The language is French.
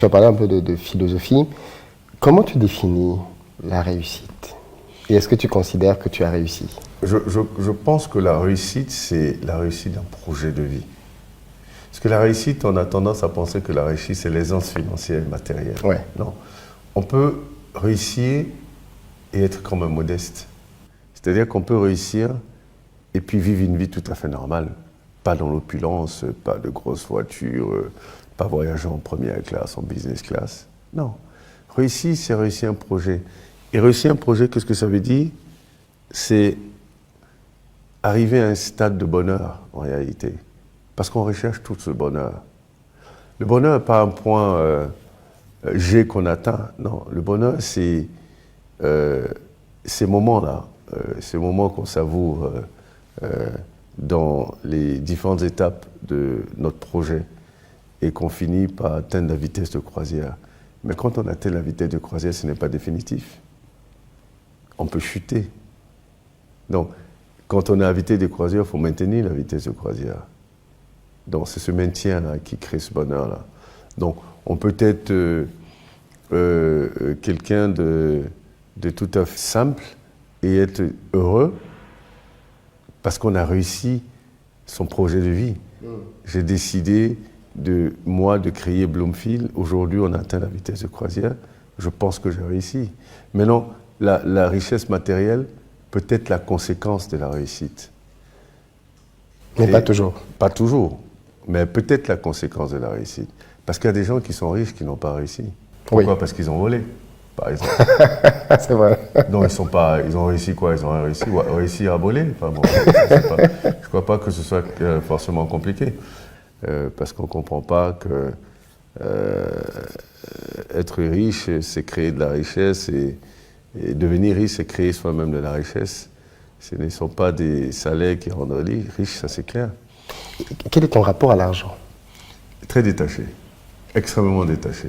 Tu as parlé un peu de philosophie. Comment tu définis la réussite? Et est-ce que tu considères que tu as réussi? Je pense que la réussite, c'est la réussite d'un projet de vie. Parce que la réussite, on a tendance à penser que la réussite, c'est l'aisance financière et matérielle. Ouais. Non. On peut réussir et être quand même modeste. C'est-à-dire qu'on peut réussir et puis vivre une vie tout à fait normale. Pas dans l'opulence, pas de grosses voitures, pas voyager en première classe, en business class. Non. Réussir, c'est réussir un projet. Et réussir un projet, qu'est-ce que ça veut dire? C'est arriver à un stade de bonheur, en réalité. Parce qu'on recherche tout ce bonheur. Le bonheur n'est pas un point G qu'on atteint. Non, le bonheur, c'est ces moments-là, ces moments qu'on savoure dans les différentes étapes de notre projet et qu'on finit par atteindre la vitesse de croisière. Mais quand on atteint la vitesse de croisière, ce n'est pas définitif. On peut chuter. Donc, quand on est à la vitesse de croisière, il faut maintenir la vitesse de croisière. Donc, c'est ce maintien-là qui crée ce bonheur-là. Donc, on peut être quelqu'un de tout à fait simple et être heureux parce qu'on a réussi son projet de vie. J'ai décidé de créer Bloomfield. Aujourd'hui, on atteint la vitesse de croisière. Je pense que j'ai réussi. Maintenant, la richesse matérielle peut être la conséquence de la réussite. Mais pas toujours. Pas toujours, mais peut-être la conséquence de la réussite. Parce qu'il y a des gens qui sont riches qui n'ont pas réussi. Pourquoi? Parce qu'ils ont volé, par exemple. C'est vrai. Non, ils ont réussi quoi? Ils ont réussi à voler. Enfin, bon, je ne crois pas que ce soit forcément compliqué. Parce qu'on ne comprend pas que être riche, c'est créer de la richesse et devenir riche, c'est créer soi-même de la richesse. Ce ne sont pas des salaires qui rendent riche, ça c'est clair. Quel est ton rapport à l'argent? Très détaché, extrêmement détaché.